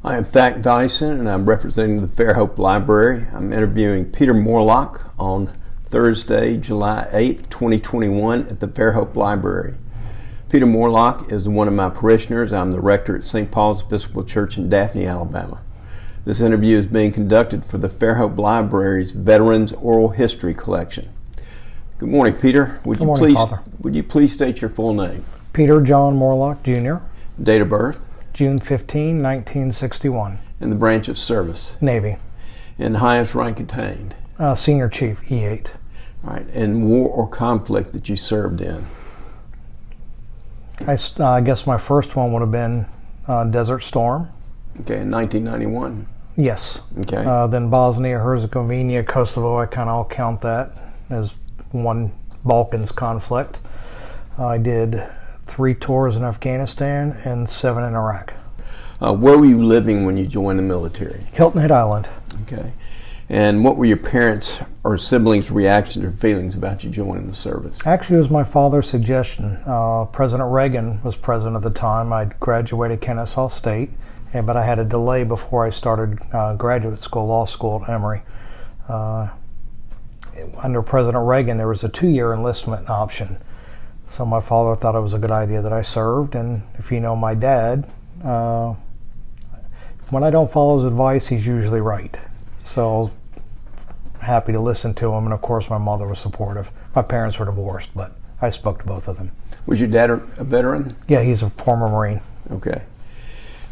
I am Thack Dyson, and I'm representing the Fairhope Library. I'm interviewing Peter Morlock on Thursday, July 8th, 2021 at the Fairhope Library. Peter Morlock is one of my parishioners. I'm the rector at St. Paul's Episcopal Church in Daphne, Alabama. This interview is being conducted for the Fairhope Library's Veterans Oral History Collection. Good morning, Peter. Good morning, Father. Would you please state your full name? Peter John Morlock, Jr. Date of birth? June 15, 1961. And the branch of service? Navy. And highest rank attained? Senior Chief, E8. All right. And war or conflict that you served in? I guess my first one would have been Desert Storm. Okay, in 1991? Yes. Okay. Then Bosnia, Herzegovina, Kosovo, I kind of all count that as one Balkans conflict. I did 3 tours in Afghanistan and 7 in Iraq. Where were you living when you joined the military? Hilton Head Island. Okay. And what were your parents' or siblings' reactions or feelings about you joining the service? Actually, it was my father's suggestion. President Reagan was president at the time. I'd graduated Kennesaw State, but I had a delay before I started graduate school, law school at Emory. Under President Reagan, there was a 2-year enlistment option. So my father thought it was a good idea that I served, and if you know my dad, when I don't follow his advice, he's usually right. So I was happy to listen to him, and of course my mother was supportive. My parents were divorced, but I spoke to both of them. Was your dad a veteran? Yeah, he's a former Marine. Okay.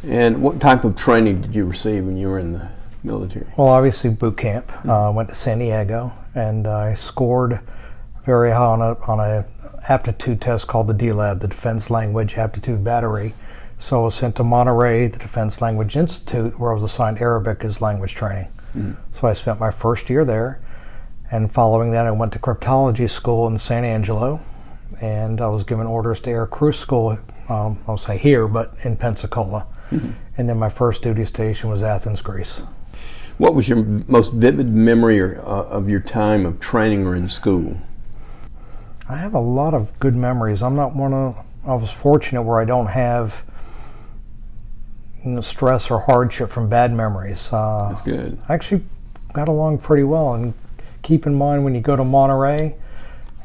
And what type of training did you receive when you were in the military? Well, obviously boot camp. Went to San Diego, and I scored very high on a aptitude test called the DLAB, the Defense Language Aptitude Battery. So I was sent to Monterey, the Defense Language Institute, where I was assigned Arabic as language training. So I spent my first year there, and following that I went to cryptology school in San Angelo, and I was given orders to air crew school, I'll say here, but in Pensacola. And then my first duty station was Athens, Greece. What was your most vivid memory of your time of training or in school? I have a lot of good memories. I was fortunate where I don't have stress or hardship from bad memories. That's good. I actually got along pretty well, and keep in mind when you go to Monterey,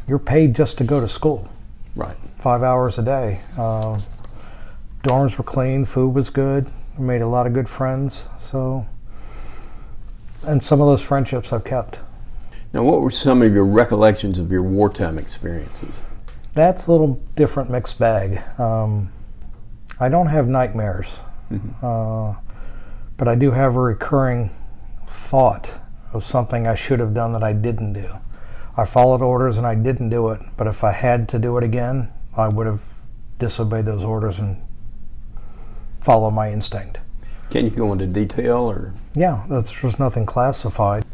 you're paid just to go to school. Right. 5 hours a day. Dorms were clean, food was good. I made a lot of good friends. And some of those friendships I've kept. Now, what were some of your recollections of your wartime experiences? That's a little different mixed bag. I don't have nightmares, but I do have a recurring thought of something I should have done that I didn't do. I followed orders and I didn't do it, but if I had to do it again, I would have disobeyed those orders and followed my instinct. Can you go into detail, or? Yeah, there's nothing classified.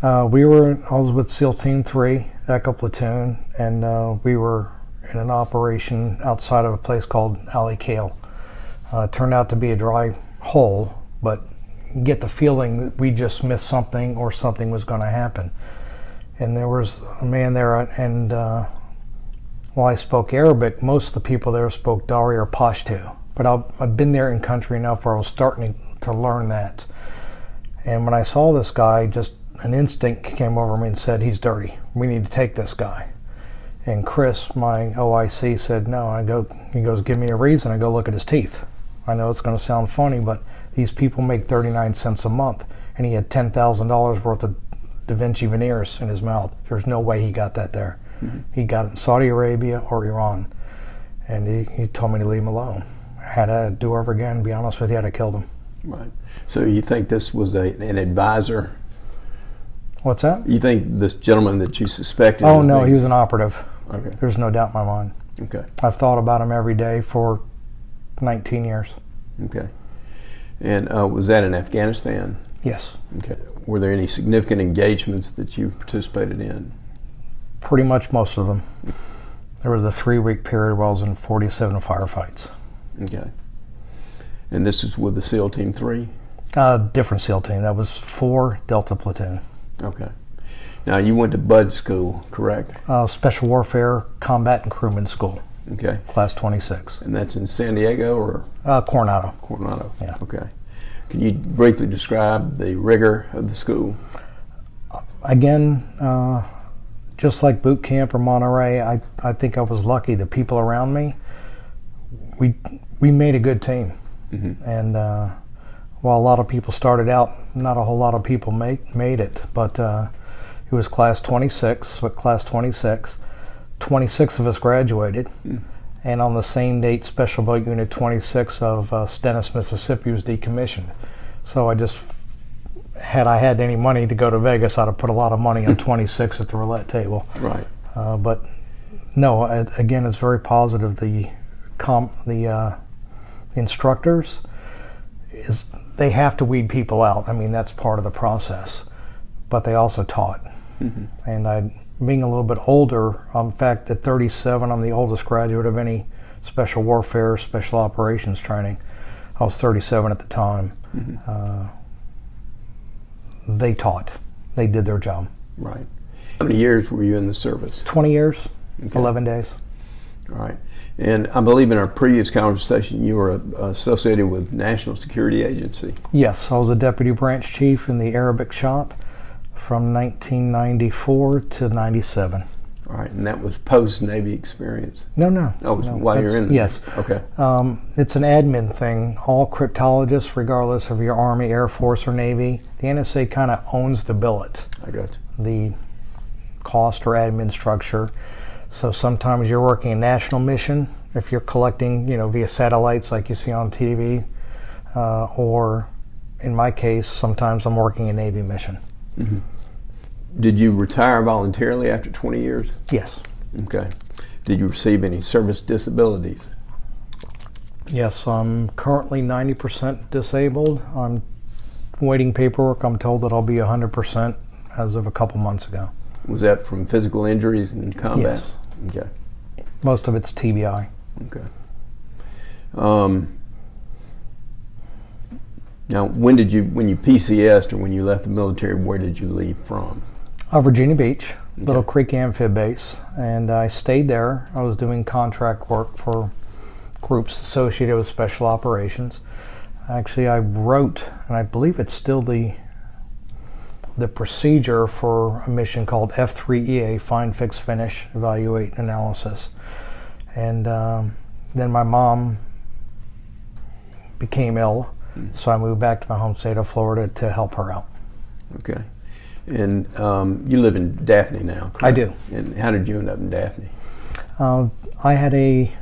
I was with SEAL Team 3, Echo Platoon, and we were in an operation outside of a place called Alley Kale. It turned out to be a dry hole, but you get the feeling that we just missed something or something was going to happen. And there was a man there, and while I spoke Arabic, most of the people there spoke Dari or Pashto. But I've been there in country enough where I was starting to learn that. And when I saw this guy, just an instinct came over me and said, he's dirty. We need to take this guy. And Chris, my OIC, said no. He goes, give me a reason. I go look at his teeth. I know it's going to sound funny, but these people make 39 cents a month. And he had $10,000 worth of Da Vinci veneers in his mouth. There's no way he got that there. He got it in Saudi Arabia or Iran. And he told me to leave him alone. Had I do over again, to be honest with you, I'd have killed him. Right. So you think this was an advisor? What's that? You think this gentleman that you suspected? Oh, no, he was an operative. Okay. There's no doubt in my mind. Okay. I've thought about him every day for 19 years. Okay. And was that in Afghanistan? Yes. Okay. Were there any significant engagements that you participated in? Pretty much most of them. There was a 3-week period where I was in 47 firefights. Okay. And this is with the SEAL Team 3? Different SEAL team. That was 4 Delta Platoon. Okay. Now, you went to Bud School, correct? Special Warfare Combat and Crewman School. Okay. Class 26. And that's in San Diego or? Coronado. Coronado. Yeah. Okay. Can you briefly describe the rigor of the school? Again, just like boot camp or Monterey, I think I was lucky. The people around me, we made a good team. Mm-hmm. And while a lot of people started out, not a whole lot of people made it. But it was class 26. 26 of us graduated. Mm. And on the same date, Special Boat Unit 26 of Stennis, Mississippi was decommissioned. So had I had any money to go to Vegas, I'd have put a lot of money on 26 at the roulette table. Right. But no, again, it's very positive. The instructors, they have to weed people out. I mean, that's part of the process. But they also taught. Mm-hmm. And being a little bit older, in fact, at 37, I'm the oldest graduate of any special warfare, special operations training. I was 37 at the time. Mm-hmm. They taught. They did their job. Right. How many years were you in the service? 20 years, okay. 11 days. All right. And I believe in our previous conversation you were associated with National Security Agency. Yes, I was a deputy branch chief in the Arabic shop from 1994 to 97. All right, and that was post-Navy experience? No. Oh, it was while you're in the Yes. Okay. It's an admin thing. All cryptologists, regardless of your Army, Air Force, or Navy, the NSA kind of owns the billet. I got you. The cost or admin structure. So sometimes you're working a national mission, if you're collecting, via satellites like you see on TV, or in my case, sometimes I'm working a Navy mission. Mm-hmm. Did you retire voluntarily after 20 years? Yes. Okay. Did you receive any service disabilities? Yes, I'm currently 90% disabled. I'm waiting paperwork. I'm told that I'll be 100% as of a couple months ago. Was that from physical injuries in combat? Yes. Okay. Most of it's TBI. Okay. Now, when you PCS'd or when you left the military, where did you leave from? Virginia Beach, okay. Little Creek Amphib Base, and I stayed there. I was doing contract work for groups associated with special operations. Actually, I wrote, and I believe it's still the procedure for a mission called F3EA, Find, Fix, Finish, Evaluate, Analysis. And then my mom became ill, so I moved back to my home state of Florida to help her out. Okay. And you live in Daphne now, correct? I do. And how did you end up in Daphne? I had a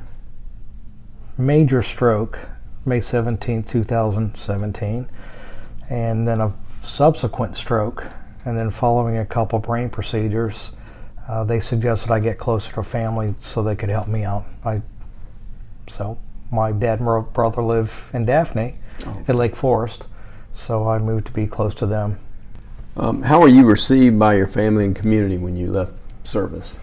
major stroke May 17, 2017, and then a subsequent stroke, and then following a couple brain procedures, they suggested I get closer to family so they could help me out. So my dad and brother live in Daphne at Lake Forest, so I moved to be close to them. How were you received by your family and community when you left service?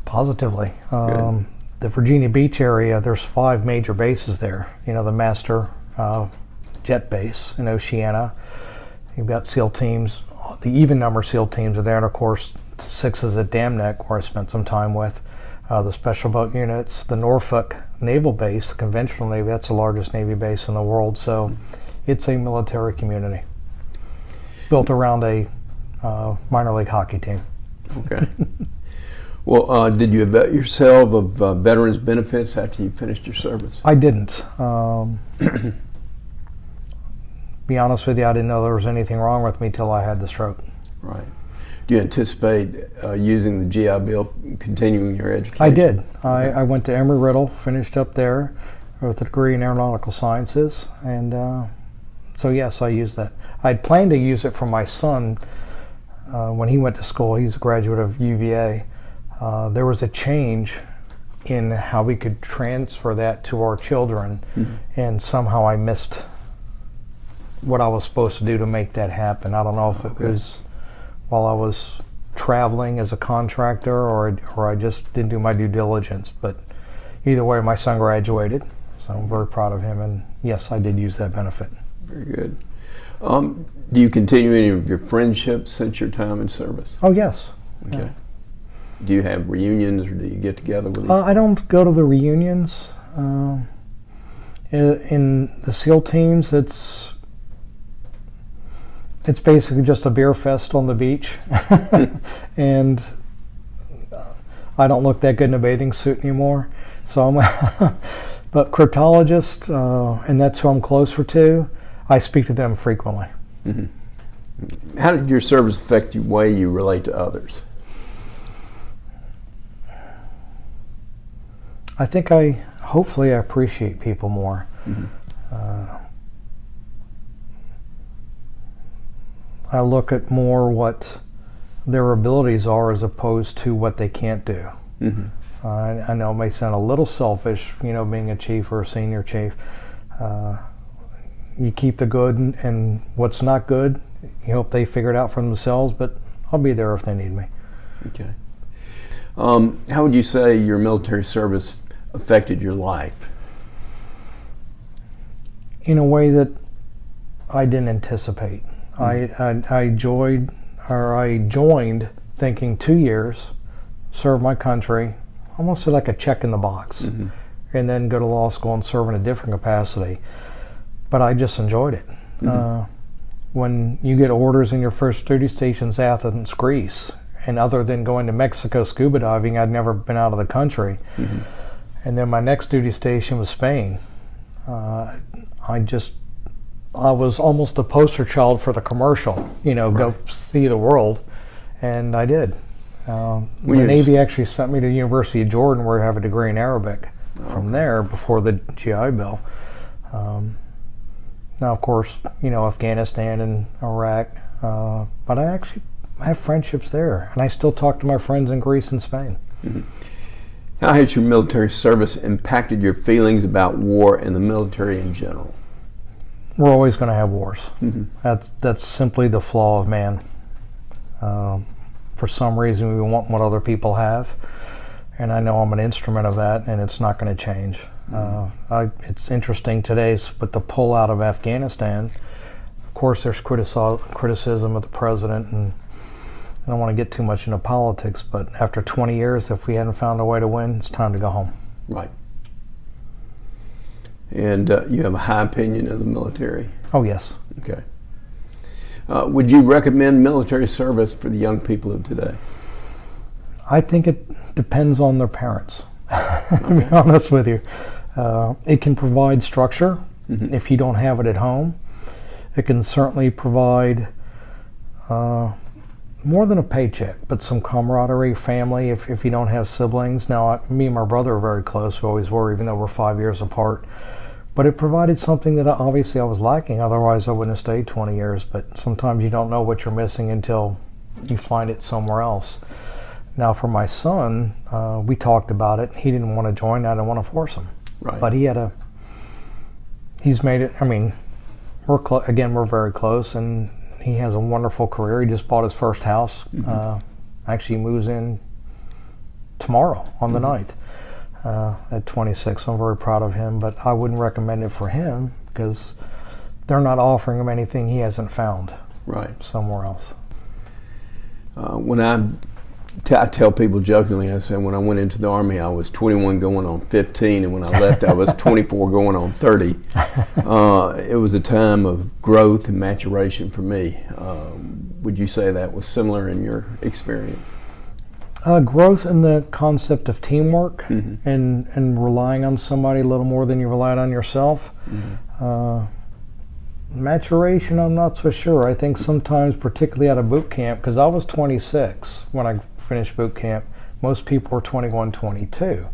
Positively. The Virginia Beach area, there's 5 major bases there. The master jet base in Oceana. You've got SEAL teams. The even number SEAL teams are there, and of course 6 is at Dam Neck, where I spent some time with. The special boat units, the Norfolk Naval Base, the conventional Navy, that's the largest Navy base in the world. So it's a military community built around a minor league hockey team. Okay. Well, did you avail yourself of veterans benefits after you finished your service? I didn't. Be honest with you, I didn't know there was anything wrong with me till I had the stroke. Right. Do you anticipate using the GI Bill, continuing your education? I did. I went to Embry-Riddle, finished up there with a degree in aeronautical sciences, and so yes, I used that. I'd planned to use it for my son when he went to school. He's a graduate of UVA. There was a change in how we could transfer that to our children, and somehow I missed what I was supposed to do to make that happen. I don't know if it was while I was traveling as a contractor or I just didn't do my due diligence, but either way, my son graduated, so I'm very proud of him, and yes, I did use that benefit. Very good. Do you continue any of your friendships since your time in service? Oh, yes. Okay. Yeah. Do you have reunions, or do you get together with each other? I don't go to the reunions. In the SEAL teams, it's It's basically just a beer fest on the beach. And I don't look that good in a bathing suit anymore. So but cryptologists, and that's who I'm closer to, I speak to them frequently. Mm-hmm. How did your service affect the way you relate to others? I think hopefully I appreciate people more. Mm-hmm. I look at more what their abilities are as opposed to what they can't do. Mm-hmm. I know it may sound a little selfish, being a chief or a senior chief. You keep the good and what's not good, you hope they figure it out for themselves, but I'll be there if they need me. Okay. How would you say your military service affected your life? In a way that I didn't anticipate. Mm-hmm. I joined thinking 2 years, serve my country, almost like a check in the box, mm-hmm. and then go to law school and serve in a different capacity. But I just enjoyed it. Mm-hmm. When you get orders in your first duty station's Athens, Greece, and other than going to Mexico scuba diving, I'd never been out of the country. Mm-hmm. And then my next duty station was Spain. I was almost a poster child for the commercial, go see the world, and I did. The Navy actually sent me to the University of Jordan, where I have a degree in Arabic from there before the GI Bill. Now, of course, Afghanistan and Iraq, but I have friendships there, and I still talk to my friends in Greece and Spain. Mm-hmm. How has your military service impacted your feelings about war and the military in general? We're always going to have wars. Mm-hmm. That's simply the flaw of man. For some reason, we want what other people have, and I know I'm an instrument of that, and it's not going to change. Mm-hmm. It's interesting today with the pullout of Afghanistan. Of course, there's criticism of the president, and I don't want to get too much into politics, but after 20 years, if we hadn't found a way to win, it's time to go home. Right. And you have a high opinion of the military? Oh, yes. Okay. Would you recommend military service for the young people of today? I think it depends on their parents, to be honest with you. It can provide structure, mm-hmm. if you don't have it at home. It can certainly provide more than a paycheck, but some camaraderie, family, if you don't have siblings. Now, me and my brother are very close. We always were, even though we're 5 years apart. But it provided something that obviously I was lacking. Otherwise, I wouldn't have stayed 20 years. But sometimes you don't know what you're missing until you find it somewhere else. Now, for my son, we talked about it. He didn't want to join. I didn't want to force him. Right. But he's made it. I mean, we're very close, and he has a wonderful career. He just bought his first house. Mm-hmm. Actually moves in tomorrow on the 9th. At 26. So I'm very proud of him, but I wouldn't recommend it for him because they're not offering him anything he hasn't found somewhere else. When I tell people jokingly, I say when I went into the Army, I was 21 going on 15, and when I left, I was 24 going on 30. It was a time of growth and maturation for me. Would you say that was similar in your experience? Growth in the concept of teamwork, mm-hmm. and relying on somebody a little more than you relied on yourself. Mm-hmm. Maturation, I'm not so sure. I think sometimes, particularly out of boot camp, because I was 26 when I finished boot camp, most people were 21, 22.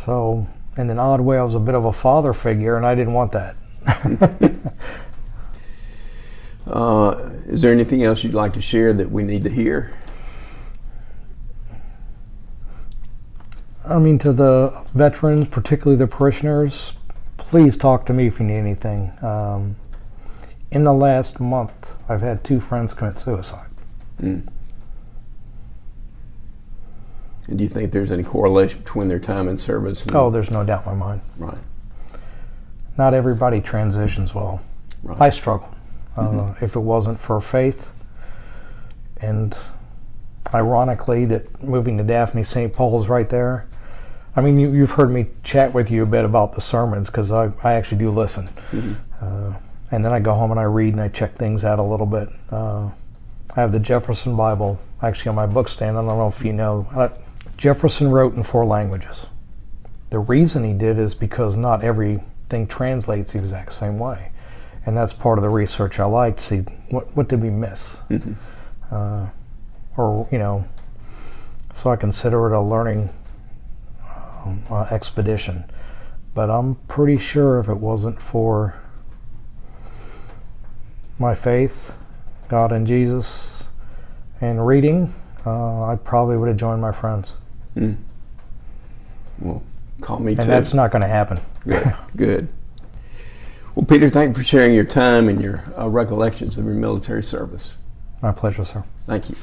So in an odd way, I was a bit of a father figure, and I didn't want that. Is there anything else you'd like to share that we need to hear? I mean, to the veterans, particularly the parishioners, please talk to me if you need anything. In the last month, I've had 2 friends commit suicide. Mm. And do you think there's any correlation between their time in service? There's no doubt in my mind. Right. Not everybody transitions well. Right. I struggle. Mm-hmm. If it wasn't for faith, and ironically, that moving to Daphne, St. Paul's right there. I mean, you've heard me chat with you a bit about the sermons because I actually do listen. Mm-hmm. And then I go home and I read and I check things out a little bit. I have the Jefferson Bible actually on my book stand. I don't know if you know. Jefferson wrote in 4 languages. The reason he did is because not everything translates the exact same way. And that's part of the research I like, to see what did we miss. Or, you know, so I consider it a learning expedition. But I'm pretty sure if it wasn't for my faith, God and Jesus, and reading, I probably would have joined my friends. Well, call me too. And that's not going to happen. Good, good. Well, Peter, thank you for sharing your time and your recollections of your military service. My pleasure, sir. Thank you.